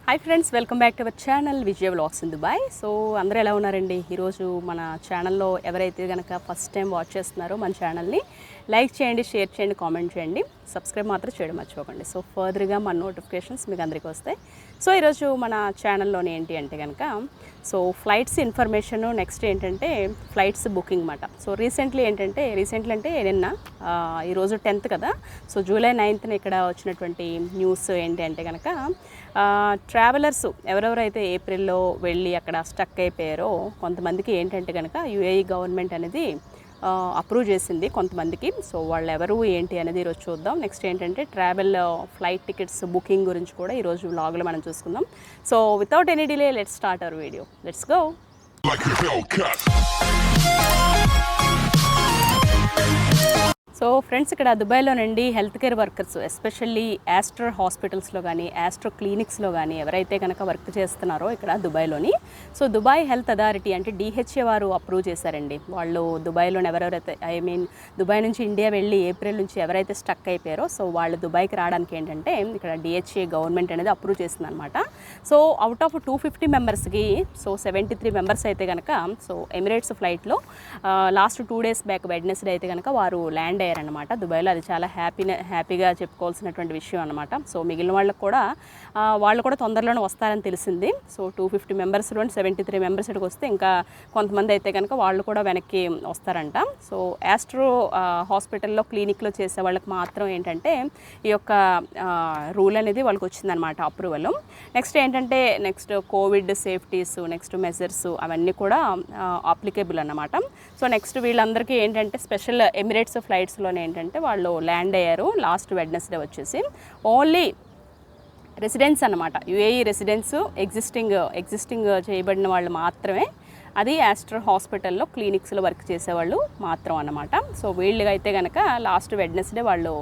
Hi friends, welcome back to our channel Vijay vlogs in Dubai. So అందరూ ఎలా ఉన్నారండి? ఈరోజు మన ఛానల్లో ఎవరైతే కనుక ఫస్ట్ టైం వాచ్ చేస్తున్నారో మన ఛానల్ని లైక్ చేయండి, షేర్ చేయండి, కామెంట్ చేయండి, సబ్స్క్రైబ్ మాత్రం చేయడం మర్చిపోకండి. సో ఫర్దర్గా మన నోటిఫికేషన్స్ మీకు అందరికీ వస్తాయి. సో ఈరోజు మన ఛానల్లోని ఏంటి అంటే కనుక ఫ్లైట్స్ ఇన్ఫర్మేషన్, నెక్స్ట్ ఏంటంటే ఫ్లైట్స్ బుకింగ్ మాట. సో రీసెంట్లీ అంటే నిన్న ఈరోజు 10th కదా. సో జూలై 9th ఇక్కడ వచ్చినటువంటి న్యూస్ ఏంటి అంటే కనుక ట్రావెలర్స్ ఎవరెవరైతే ఏప్రిల్లో వెళ్ళి అక్కడ స్టక్ అయిపోయారో కొంతమందికి ఏంటంటే కనుక యుఏఈ గవర్నమెంట్ అనేది అప్రూవ్ చేసింది కొంతమందికి. సో వాళ్ళు ఎవరు ఏంటి అనేది ఈరోజు చూద్దాం. నెక్స్ట్ ఏంటంటే ట్రావెల్ ఫ్లైట్ టికెట్స్ బుకింగ్ గురించి కూడా ఈరోజు వ్లాగ్లో మనం చూసుకుందాం. So without any delay let's start our video. Let's go. So friends, ఇక్కడ దుబాయ్లోనండి health care workers, especially Aster హాస్పిటల్స్లో కానీ యాస్ట్రో క్లినిక్స్లో కానీ ఎవరైతే కనుక వర్క్ చేస్తున్నారో ఇక్కడ దుబాయ్లోని, సో దుబాయ్ హెల్త్ అథారిటీ అంటే డిహెచ్ఏ వారు అప్రూవ్ చేశారండి. వాళ్ళు దుబాయ్లోని ఎవరెవరైతే దుబాయ్ నుంచి ఇండియా వెళ్ళి ఏప్రిల్ నుంచి ఎవరైతే స్టక్ అయిపోయారో సో వాళ్ళు దుబాయ్కి రావడానికి ఏంటంటే ఇక్కడ డిహెచ్ఏ గవర్నమెంట్ అనేది అప్రూవ్ చేసిందనమాట. సో అవుట్ ఆఫ్ 250 మెంబర్స్కి 73 మెంబర్స్ అయితే కనుక ఎమిరేట్స్ ఫ్లైట్లో లాస్ట్ 2 days బ్యాక్ వెడ్నెస్డే అయితే కనుక వారు ల్యాండ్ అయ్యారనమాట దుబాయ్లో. అది చాలా హ్యాపీగా చెప్పుకోవాల్సినటువంటి విషయం అనమాట. సో మిగిలిన వాళ్ళు కూడా తొందరలోనే వస్తారని తెలిసింది. సో 250 మెంబర్స్లో 73 మెంబర్స్ ఇక్కడికి వస్తే ఇంకా కొంతమంది అయితే కనుక వాళ్ళు కూడా వెనక్కి వస్తారంట. సో యాస్ట్రో హాస్పిటల్లో క్లినిక్లో చేసే వాళ్ళకి మాత్రం ఏంటంటే ఈ యొక్క రూల్ అనేది వాళ్ళకి వచ్చిందనమాట, approval. Next Covid safeties, next measures అవన్నీ కూడా అప్లికేబుల్ అన్నమాట. సో నెక్స్ట్ వీళ్ళందరికీ ఏంటంటే స్పెషల్ ఎమిరేట్స్ ఫ్లైట్స్లోనే ఏంటంటే వాళ్ళు ల్యాండ్ అయ్యారు లాస్ట్ వెడ్నెస్డే వచ్చేసి. ఓన్లీ రెసిడెన్స్ అన్నమాట, యుఏఈ రెసిడెన్స్ ఎగ్జిస్టింగ్ చేయబడిన వాళ్ళు మాత్రమే, అది యాస్ట్రో హాస్పిటల్లో క్లినిక్స్లో వర్క్ చేసేవాళ్ళు మాత్రం అన్నమాట. సో వీళ్ళకి అయితే కనుక లాస్ట్ వెడ్నెస్డే వాళ్ళు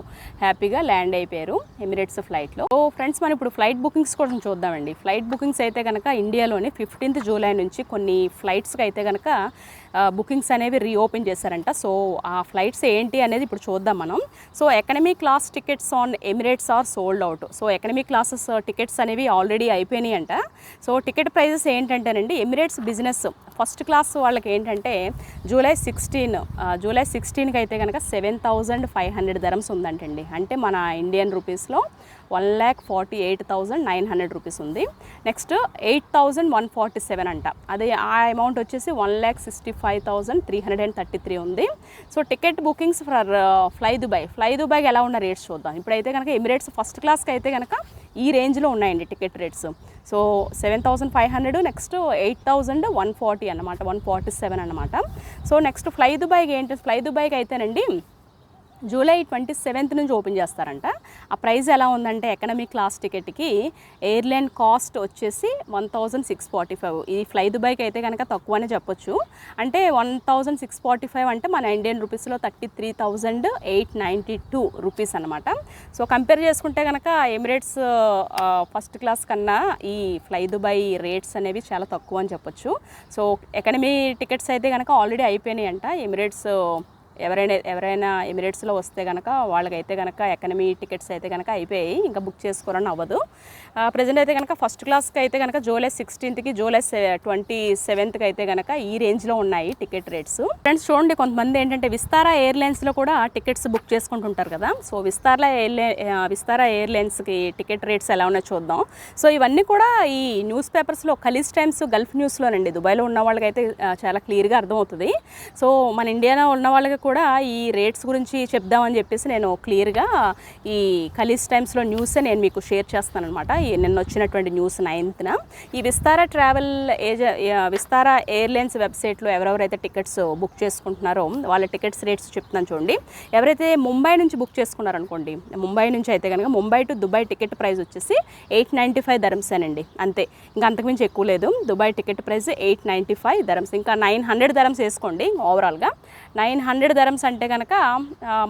హ్యాపీగా ల్యాండ్ అయిపోయారు ఎమిరేట్స్ ఫ్లైట్లో. సో ఫ్రెండ్స్, మనం ఇప్పుడు ఫ్లైట్ బుకింగ్స్ కోసం చూద్దామండి. ఫ్లైట్ బుకింగ్స్ అయితే కనుక ఇండియాలోని 15th జూలై నుంచి కొన్ని ఫ్లైట్స్కి అయితే కనుక బుకింగ్స్ అనేవి రీఓపెన్ చేశారంట. సో ఆ ఫ్లైట్స్ ఏంటి అనేది ఇప్పుడు చూద్దాం మనం. So economy class tickets on Emirates are sold out. So economy classes tickets అనేవి ఆల్రెడీ అయిపోయినాయి అంట. సో టికెట్ ప్రైజెస్ ఏంటంటేనండి, ఎమిరేట్స్ బిజినెస్ ఫస్ట్ క్లాస్ వాళ్ళకి ఏంటంటే జూలై 16కి అయితే కనుక 7,500 dirhams ఉందంటండి. అంటే మన ఇండియన్ రూపీస్లో 1,48,900 రూపీస్ ఉంది. నెక్స్ట్ 8,147 అంట, అదే ఆ అమౌంట్ వచ్చేసి 1,65,333 ఉంది. So ticket bookings for fly దుబాయ్కి ఎలా ఉన్న రేట్స్ చూద్దాం. ఇప్పుడైతే కనుక ఎమిరేట్స్ ఫస్ట్ క్లాస్కి అయితే కనుక ఈ రేంజ్లో ఉన్నాయండి టికెట్ రేట్స్. సో 7,500, నెక్స్ట్ 8,140 అన్నమాట, 147 అన్నమాట. సో నెక్స్ట్ ఫ్లై దుబాయ్కి అయితేనండి జూలై 27th నుంచి ఓపెన్ చేస్తారంట. ఆ ప్రైస్ ఎలా ఉందంటే ఎకనమీ క్లాస్ టికెట్కి ఎయిర్లైన్ కాస్ట్ వచ్చేసి 1,645. ఈ ఫ్లై దుబాయ్కి అయితే కనుక తక్కువనే చెప్పొచ్చు. అంటే 1,645 అంటే మన ఇండియన్ రూపీస్లో 33,892 రూపీస్ అనమాట. సో కంపేర్ చేసుకుంటే కనుక ఎమిరేట్స్ ఫస్ట్ క్లాస్ కన్నా ఈ ఫ్లై దుబాయ్ రేట్స్ అనేవి చాలా తక్కువ అని చెప్పొచ్చు. సో ఎకనమీ టికెట్స్ అయితే కనుక ఆల్రెడీ అయిపోయినాయి అంట. ఎవరైనా ఎమిరేట్స్లో వస్తే కనుక వాళ్ళకైతే కనుక ఎకనమీ టికెట్స్ అయితే కనుక అయిపోయాయి, ఇంకా బుక్ చేసుకోవాలని అవ్వదు. ప్రజెంట్ అయితే కనుక ఫస్ట్ క్లాస్కి అయితే కనుక జూలై 16కి జూలై 27కి అయితే కనుక ఈ రేంజ్లో ఉన్నాయి టికెట్ రేట్స్. ఫ్రెండ్స్ చూడండి, కొంతమంది ఏంటంటే విస్తారా ఎయిర్లైన్స్లో కూడా టికెట్స్ బుక్ చేసుకుంటుంటారు కదా. సో విస్తారా ఎయిర్లైన్స్కి టికెట్ రేట్స్ ఎలా ఉన్నాయో చూద్దాం. సో ఇవన్నీ కూడా ఈ న్యూస్ పేపర్స్లో ఖలీజ్ టైమ్స్, గల్ఫ్ న్యూస్లోనండి. దుబాయ్లో ఉన్న వాళ్ళకైతే చాలా క్లియర్గా అర్థమవుతుంది. సో మన ఇండియాలో ఉన్న వాళ్ళకి కూడా ఈ రేట్స్ గురించి చెప్దామని చెప్పేసి నేను క్లియర్గా ఈ ఖలీజ్ టైమ్స్లో న్యూసే నేను మీకు షేర్ చేస్తాను అనమాట. నిన్న వచ్చినటువంటి న్యూస్ 9th. ఈ విస్తారా ఎయిర్లైన్స్ వెబ్సైట్లో ఎవరెవరైతే టికెట్స్ బుక్ చేసుకుంటున్నారో వాళ్ళ టికెట్స్ రేట్స్ చెప్తున్నాను చూడండి. ఎవరైతే ముంబై నుంచి బుక్ చేసుకున్నారనుకోండి, ముంబై నుంచి అయితే కనుక Mumbai to Dubai ticket price వచ్చేసి 895 dirhams అండి, అంతే, ఇంకా అంతకుమించి ఎక్కువ లేదు. దుబాయ్ టికెట్ ప్రైస్ 895 dirhams, ఇంకా 900 dirhams వేసుకోండి ఓవరాల్గా. 900 dirhams అంటే కనుక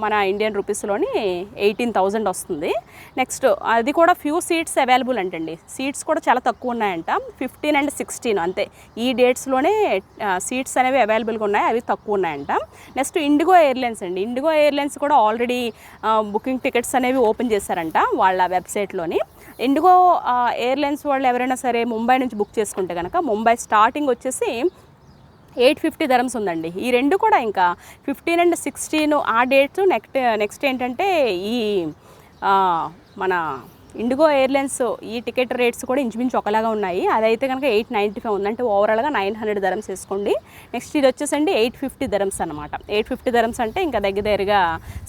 మన ఇండియన్ రూపీస్లోని 18,000 వస్తుంది. నెక్స్ట్ అది కూడా ఫ్యూ సీట్స్ అవైలబుల్ అంటండి. సీట్స్ కూడా చాలా తక్కువ ఉన్నాయంట, 15 and 16 అంతే. ఈ డేట్స్లోనే సీట్స్ అనేవి అవైలబుల్గా ఉన్నాయి, అవి తక్కువ ఉన్నాయంట. నెక్స్ట్ ఇండిగో ఎయిర్లైన్స్ అండి. ఇండిగో ఎయిర్లైన్స్ కూడా ఆల్రెడీ బుకింగ్ టికెట్స్ అనేవి ఓపెన్ చేశారంట వాళ్ళ వెబ్సైట్లోని. ఇండిగో ఎయిర్లైన్స్ వాళ్ళు ఎవరైనా సరే ముంబై నుంచి బుక్ చేసుకుంటే కనుక ముంబై స్టార్టింగ్ వచ్చేసి 850 dirhams ఉందండి. ఈ రెండు కూడా ఇంకా 15 and 16 ఆ డేట్స్. నెక్స్ట్ ఏంటంటే ఈ మన ఇండిగో ఎయిర్లైన్స్ ఈ టికెట్ రేట్స్ కూడా ఇంచుమించు ఒకలాగా ఉన్నాయి. అదైతే కనుక 895 ఉంది, అంటే ఓవరాల్గా 900 dirhams వేసుకోండి. నెక్స్ట్ ఇది వచ్చేసండి 850 dirhams అనమాట. 850 dirhams అంటే ఇంకా దగ్గరగా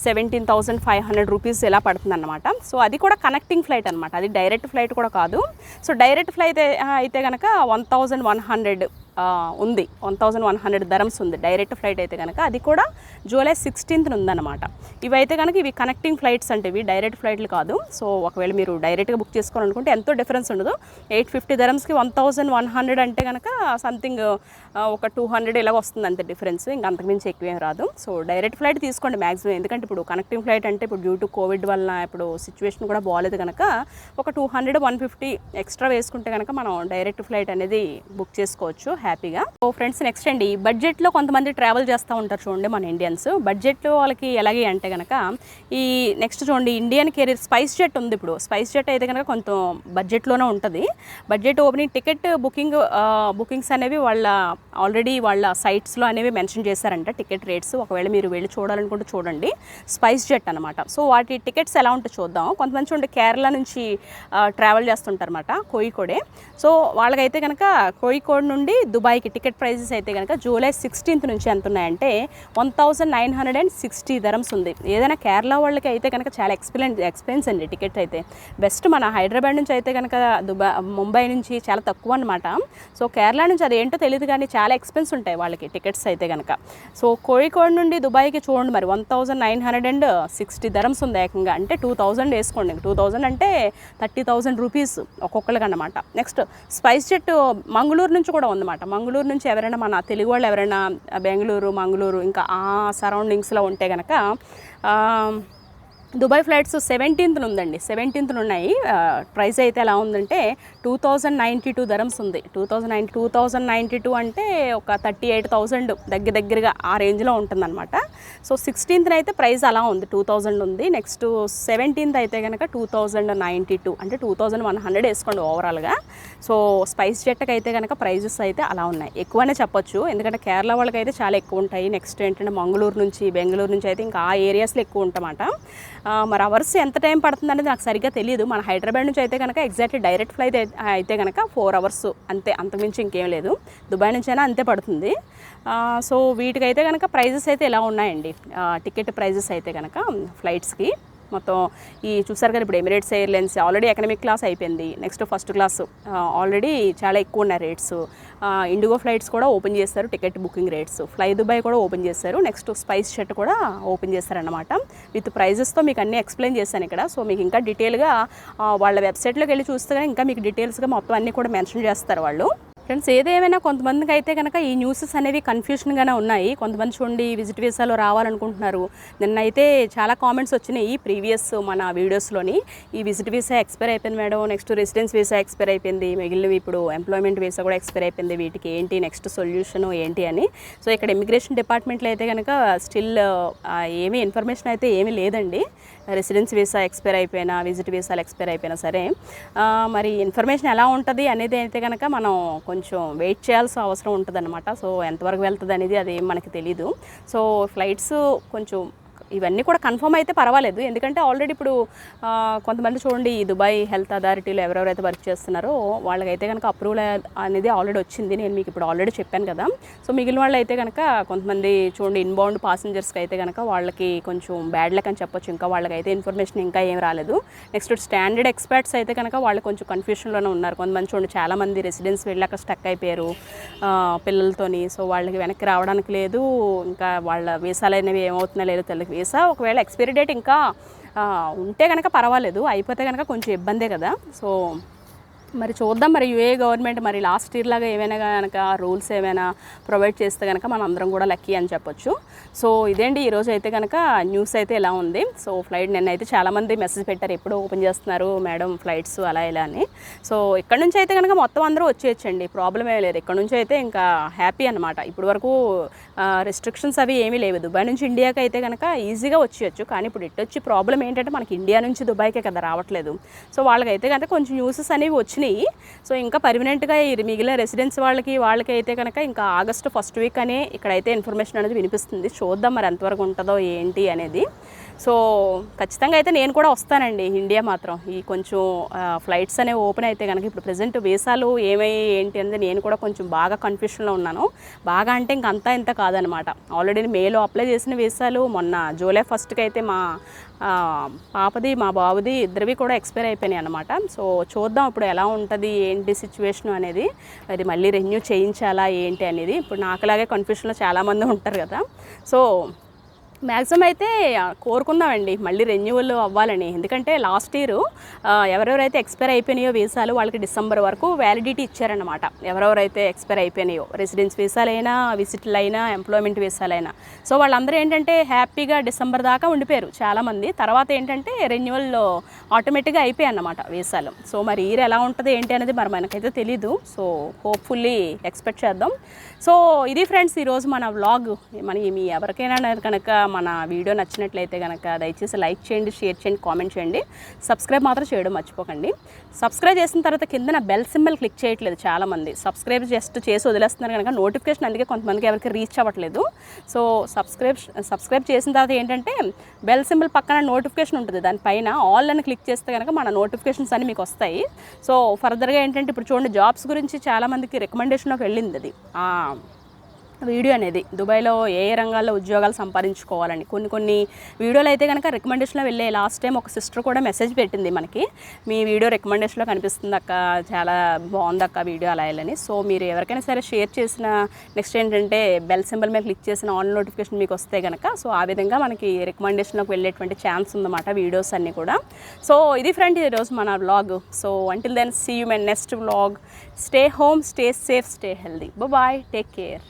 17,500 రూపీస్ ఇలా పడుతుంది అనమాట. సో అది కూడా కనెక్టింగ్ ఫ్లైట్ అనమాట, అది డైరెక్ట్ ఫ్లైట్ కూడా కాదు. సో డైరెక్ట్ ఫ్లైట్ అయితే కనుక 1100 ఉంది, 1100 dirhams ఉంది డైరెక్ట్ ఫ్లైట్ అయితే కనుక. అది కూడా జూలై 16th ఉందన్నమాట. ఇవైతే కనుక ఇవి కనెక్టింగ్ ఫ్లైట్స్ అంటే ఇవి డైరెక్ట్ ఫ్లైట్లు కాదు. సో ఒకవేళ మీరు డైరెక్ట్గా బుక్ చేసుకోవాలనుకుంటే ఎంతో డిఫరెన్స్ ఉండదు. 850 dirhamsకి 1100 అంటే కనుక సంథింగ్ ఒక 200 ఇలాగ వస్తుంది అంతే డిఫరెన్స్, ఇంకా అంతకుమించి ఎక్కువేం రాదు. సో డైరెక్ట్ ఫ్లైట్ తీసుకోండి మ్యాక్సిమం, ఎందుకంటే ఇప్పుడు కనెక్టింగ్ ఫ్లైట్ అంటే ఇప్పుడు డ్యూ టు కోవిడ్ వల్ల ఇప్పుడు సిచ్యువేషన్ కూడా బాగాలేదు కనుక ఒక 200-150 ఎక్స్ట్రా వేసుకుంటే కనుక మనం డైరెక్ట్ ఫ్లైట్ అనేది బుక్ చేసుకోవచ్చు హ్యాపీగా. సో ఫ్రెండ్స్ నెక్స్ట్ అండి, బడ్జెట్లో కొంతమంది ట్రావెల్ చేస్తూ ఉంటారు చూడండి మన ఇండియన్స్. బడ్జెట్లో వాళ్ళకి ఎలాగే అంటే కనుక ఈ నెక్స్ట్ చూడండి ఇండియన్ కెరీర్ స్పైస్ జెట్ ఉంది. ఇప్పుడు స్పైస్ జెట్ అయితే కనుక కొంచెం బడ్జెట్లోనే ఉంటుంది. బడ్జెట్ ఓపెనింగ్ టికెట్ బుకింగ్స్ అనేవి ఆల్రెడీ వాళ్ళ సైట్స్లో అనేవి మెన్షన్ చేశారంట టికెట్ రేట్స్. ఒకవేళ మీరు వెళ్ళి చూడాలనుకుంటే చూడండి, స్పైస్ జెట్ అనమాట. సో వాటి టికెట్స్ ఎలా ఉంటే చూద్దాం. కొంతమంది చూడండి కేరళ నుంచి ట్రావెల్ చేస్తుంటారన్నమాట, కోయికోడే. సో వాళ్ళకైతే కనుక కోయికోడ్ నుండి దుబాయ్కి టికెట్ ప్రైజెస్ అయితే కనుక జూలై 16th నుంచి ఎంత ఉన్నాయంటే 1960 dirhams ఉంది. ఏదైనా కేరళ వాళ్ళకి అయితే కనుక చాలా ఎక్స్పెన్స్ అండి టికెట్ అయితే. బెస్ట్ మన హైదరాబాద్ నుంచి అయితే కనుక ముంబై నుంచి చాలా తక్కువ అనమాట. సో కేరళ నుంచి అది ఏంటో తెలియదు కానీ చాలా ఎక్స్పెన్స్ ఉంటాయి వాళ్ళకి టికెట్స్ అయితే కనుక. సో కోయికోడ్ నుండి దుబాయ్కి చూడండి మరి 1960 dirhams ఉంది ఏకంగా, అంటే 2000 వేసుకోండి. 2000 అంటే 30,000 రూపీస్ ఒక్కొక్కరికి అన్నమాట. నెక్స్ట్ స్పైస్ జెట్ మంగళూరు నుంచి కూడా ఉందన్నమాట. మంగళూరు నుంచి ఎవరైనా మన తెలుగు వాళ్ళు ఎవరైనా బెంగళూరు మంగళూరు ఇంకా ఆ సరౌండింగ్స్లో ఉంటే కనుక దుబాయ్ ఫ్లైట్స్ 17th ఉందండి, 17th ఉన్నాయి. ప్రైస్ అయితే ఎలా ఉందంటే 2092 dirhams ఉంది. 2092 అంటే ఒక 38,000 దగ్గరగా ఆ రేంజ్లో ఉంటుందన్నమాట. సో 16th అయితే ప్రైస్ అలా ఉంది, 2000 ఉంది. నెక్స్ట్ 17th అయితే కనుక 2092 అంటే 2100 వేసుకోండి ఓవరాల్గా. సో స్పైస్ జెట్కి అయితే కనుక ప్రైజెస్ అయితే అలా ఉన్నాయి, ఎక్కువనే చెప్పొచ్చు, ఎందుకంటే కేరళ వాళ్ళకి అయితే చాలా ఎక్కువ ఉంటాయి. నెక్స్ట్ ఏంటంటే మంగళూరు నుంచి బెంగళూరు నుంచి అయితే ఇంకా ఆ ఏరియాస్లో ఎక్కువ ఉంటామట. మరి అవర్స్ ఎంత టైం పడుతుంది అనేది నాకు సరిగ్గా తెలియదు. మన హైదరాబాద్ నుంచి అయితే కనుక ఎగ్జాక్ట్లీ డైరెక్ట్ ఫ్లైట్ అయితే కనుక 4 hours అంతే, అంతకుమించి ఇంకేం లేదు. దుబాయ్ నుంచి అయినా అంతే పడుతుంది. సో వీటికైతే కనుక ప్రైజెస్ అయితే ఎలా ఉన్నాయండి, టికెట్ ప్రైజెస్ అయితే కనుక ఫ్లైట్స్కి మొత్తం ఈ చూసారు కదా. ఇప్పుడు Emirates airlines already economic class అయిపోయింది. నెక్స్ట్ ఫస్ట్ క్లాస్ ఆల్రెడీ చాలా ఎక్కువ ఉన్నాయి రేట్స్. ఇండిగో ఫ్లైట్స్ కూడా ఓపెన్ చేస్తారు ticket booking rates. Fly Dubai కూడా ఓపెన్ చేస్తారు. నెక్స్ట్ స్పైస్ జెట్ కూడా ఓపెన్ చేస్తారన్నమాట. విత్ ప్రైజెస్తో మీకు అన్నీ ఎక్స్ప్లెయిన్ చేశాను ఇక్కడ. సో మీకు ఇంకా డీటెయిల్గా వాళ్ళ వెబ్సైట్లోకి వెళ్ళి చూస్తే కానీ ఇంకా మీకు డీటెయిల్స్గా మొత్తం అన్నీ కూడా మెన్షన్ చేస్తారు వాళ్ళు. ఫ్రెండ్స్ ఏదేమైనా కొంతమందికి అయితే కనుక ఈ న్యూసెస్ అనేవి కన్ఫ్యూషన్గానే ఉన్నాయి. కొంతమంది చూడండి విజిట్ వీసాలో రావాలనుకుంటున్నారు. నిన్నైతే చాలా కామెంట్స్ వచ్చినాయి ప్రీవియస్ మన వీడియోస్లోని, ఈ విజిట్ వీసా ఎక్స్పైర్ అయిపోయింది madam, next residence visa expire అయిపోయింది, మిగిలినవి ఇప్పుడు ఎంప్లాయ్మెంట్ వీసా కూడా ఎక్స్పైర్ అయిపోయింది, వీటికి ఏంటి నెక్స్ట్ సొల్యూషన్ ఏంటి అని. సో ఇక్కడ ఇమిగ్రేషన్ డిపార్ట్మెంట్లో అయితే కనుక స్టిల్ ఏమీ ఇన్ఫర్మేషన్ అయితే ఏమీ లేదండి. రెసిడెన్స్ వీసా ఎక్స్పైర్ అయిపోయినా విజిట్ వీసాలు ఎక్స్పైర్ అయిపోయినా సరే మరి ఇన్ఫర్మేషన్ ఎలా ఉంటుంది అనేది అయితే కనుక మనం కొంచెం వెయిట్ చేయాల్సిన అవసరం ఉంటుందన్నమాట. సో ఎంతవరకు వెళ్తుంది అనేది అది మనకి తెలీదు. సో ఫ్లైట్స్ కొంచెం ఇవన్నీ కూడా కన్ఫర్మ్ అయితే పర్వాలేదు, ఎందుకంటే ఆల్రెడీ ఇప్పుడు కొంతమంది చూడండి ఈ దుబాయ్ హెల్త్ అథారిటీలో ఎవరెవరైతే వర్క్ చేస్తున్నారో వాళ్ళకైతే కనుక అప్రూవల్ అనేది ఆల్రెడీ వచ్చింది. నేను మీకు ఇప్పుడు ఆల్రెడీ చెప్పాను కదా. సో మిగిలిన వాళ్ళు అయితే కనుక కొంతమంది చూడండి ఇన్బౌండ్ పాసెంజర్స్కి అయితే కనుక వాళ్ళకి కొంచెం బ్యాడ్ లక్ అని చెప్పొచ్చు, ఇంకా వాళ్ళకైతే ఇన్ఫర్మేషన్ ఇంకా ఏం రాలేదు. నెక్స్ట్ స్టాండర్డ్ ఎక్స్పర్ట్స్ అయితే కనుక వాళ్ళు కొంచెం కన్ఫ్యూషన్లోనే ఉన్నారు. కొంతమంది చూడండి చాలామంది రెసిడెన్స్ వెళ్ళాక స్టక్ అయిపోయారు పిల్లలతోని. సో వాళ్ళకి వెనక్కి రావడానికి లేదు, ఇంకా వాళ్ళ వీసాలు అనేవి ఏమవుతున్నా లేదో తెలియదు. వీసా ఒకవేళ ఎక్స్పైరీ డేట్ ఇంకా ఉంటే కనుక పర్వాలేదు, అయిపోతే కనుక కొంచెం ఇబ్బందే కదా. సో మరి చూద్దాం మరి యూఏ గవర్నమెంట్ మరి లాస్ట్ ఇయర్ లాగా ఏమైనా కనుక రూల్స్ ఏమైనా ప్రొవైడ్ చేస్తే కనుక మనం అందరం కూడా లక్కీ అని చెప్పొచ్చు. సో ఇదేంటి ఈరోజు అయితే కనుక న్యూస్ అయితే ఇలా ఉంది. సో ఫ్లైట్ నిన్నైతే చాలామంది మెసేజ్ పెట్టారు ఎప్పుడు ఓపెన్ చేస్తున్నారు మేడం ఫ్లైట్స్ అలా ఇలా అని. సో ఇక్కడ నుంచి అయితే కనుక మొత్తం అందరూ వచ్చేయచ్చండి, ప్రాబ్లం ఏమీ లేదు. ఇక్కడ నుంచి అయితే ఇంకా హ్యాపీ అనమాట. ఇప్పుడు వరకు రెస్ట్రిక్షన్స్ అవి ఏమీ లేవు. దుబాయ్ నుంచి ఇండియాకి అయితే కనుక ఈజీగా వచ్చేయచ్చు. కానీ ఇప్పుడు ఇటు వచ్చి ప్రాబ్లం ఏంటంటే మనకి ఇండియా నుంచి దుబాయ్కే కదా రావట్లేదు. సో వాళ్ళకైతే కనుక కొంచెం న్యూసెస్ అనేవి వచ్చినాయి. సో ఇంకా పర్మనెంట్గా మిగిలిన రెసిడెన్స్ వాళ్ళకి అయితే కనుక ఇంకా ఆగస్టు ఫస్ట్ వీక్ అని ఇక్కడైతే ఇన్ఫర్మేషన్ అనేది వినిపిస్తుంది. చూద్దాం మరి ఎంతవరకు ఉంటుందో ఏంటి అనేది. సో ఖచ్చితంగా అయితే నేను కూడా వస్తానండి ఇండియా మాత్రం. ఈ కొంచెం ఫ్లైట్స్ అనేవి ఓపెన్ అయితే కనుక ఇప్పుడు ప్రజెంట్ వీసాలు ఏంటి అనేది నేను కూడా కొంచెం బాగా కన్ఫ్యూషన్లో ఉన్నాను. బాగా అంటే ఇంక అంతా ఇంత కాదనమాట. ఆల్రెడీ మేలో అప్లై చేసిన వీసాలు మొన్న జూలై ఫస్ట్కి అయితే మా పాపది మా బాబుది ఇద్దరివి కూడా ఎక్స్పైర్ అయిపోయినాయి అనమాట. సో చూద్దాం ఇప్పుడు ఎలా ఉంటుంది ఏంటి సిచ్యువేషన్ అనేది. అది మళ్ళీ రెన్యూ చేయించాలా ఏంటి అనేది ఇప్పుడు నాకులాగే కన్ఫ్యూషన్లో చాలామంది ఉంటారు కదా. సో మ్యాక్సిమం అయితే కోరుకుందామండి మళ్ళీ రెన్యువల్ అవ్వాలని. ఎందుకంటే లాస్ట్ ఇయర్ ఎవరెవరైతే ఎక్స్పైర్ అయిపోయినాయో వీసాలు వాళ్ళకి డిసెంబర్ వరకు వ్యాలిడిటీ ఇచ్చారనమాట. ఎవరెవరైతే ఎక్స్పైర్ అయిపోయినాయో రెసిడెన్స్ వీసాలైనా విజిట్లు అయినా ఎంప్లాయ్మెంట్ వీసాలైనా. సో వాళ్ళందరూ ఏంటంటే హ్యాపీగా డిసెంబర్ దాకా ఉండిపోయారు చాలామంది. తర్వాత ఏంటంటే రెన్యువల్ ఆటోమేటిక్గా అయిపోయాయి అన్నమాట వీసాలు. సో మరి ఇయర్ ఎలా ఉంటుంది ఏంటి అనేది మరి మనకైతే తెలీదు. సో హోప్ఫుల్లీ ఎక్స్పెక్ట్ చేద్దాం. సో ఇది ఫ్రెండ్స్ ఈరోజు మన వ్లాగ్. మీ ఎవరికైనా కనుక మన వీడియో నచ్చినట్లయితే కనుక దయచేసి లైక్ చేయండి, షేర్ చేయండి, కామెంట్ చేయండి. సబ్స్క్రైబ్ మాత్రం చేయడం మర్చిపోకండి. సబ్స్క్రైబ్ చేసిన తర్వాత కింద బెల్ సింబల్ క్లిక్ చేయట్లేదు చాలామంది. సబ్స్క్రైబ్ జస్ట్ చేసి వదిలేస్తున్నారు కనుక నోటిఫికేషన్ అందుకే కొంతమందికి ఎవరికి రీచ్ అవ్వట్లేదు. సో సబ్స్క్రైబ్ చేసిన తర్వాత ఏంటంటే బెల్ సింబల్ పక్కన నోటిఫికేషన్ ఉంటుంది, దానిపైన ఆల్ అని క్లిక్ చేస్తే కనుక మన నోటిఫికేషన్స్ అన్ని మీకు వస్తాయి. సో ఫర్దర్గా ఏంటంటే ఇప్పుడు చూడండి జాబ్స్ గురించి చాలామందికి రికమెండేషన్లోకి వెళ్ళింది అది వీడియో అనేది. దుబాయ్లో ఏ రంగాల్లో ఉద్యోగాలు సంపాదించుకోవాలని కొన్ని వీడియోలు అయితే కనుక రికమెండేషన్లో వెళ్ళే. లాస్ట్ టైం ఒక సిస్టర్ కూడా మెసేజ్ పెట్టింది మనకి, మీ వీడియో రికమెండేషన్లో కనిపిస్తుంది అక్క, చాలా బాగుంది అక్క వీడియో అలా వెళ్ళని. సో మీరు ఎవరికైనా సరే షేర్ చేసిన నెక్స్ట్ ఏంటంటే బెల్ సింబల్ మీద క్లిక్ చేసిన ఆన్ నోటిఫికేషన్ మీకు వస్తే కనుక సో ఆ విధంగా మనకి రికమెండేషన్లోకి వెళ్ళేటువంటి ఛాన్స్ ఉందన్నమాట వీడియోస్ అన్నీ కూడా. సో ఇది ఫ్రెండ్ ఈరోజు మన vlog. So until then see you my next vlog. Stay home, stay safe, stay healthy. Bye, take care.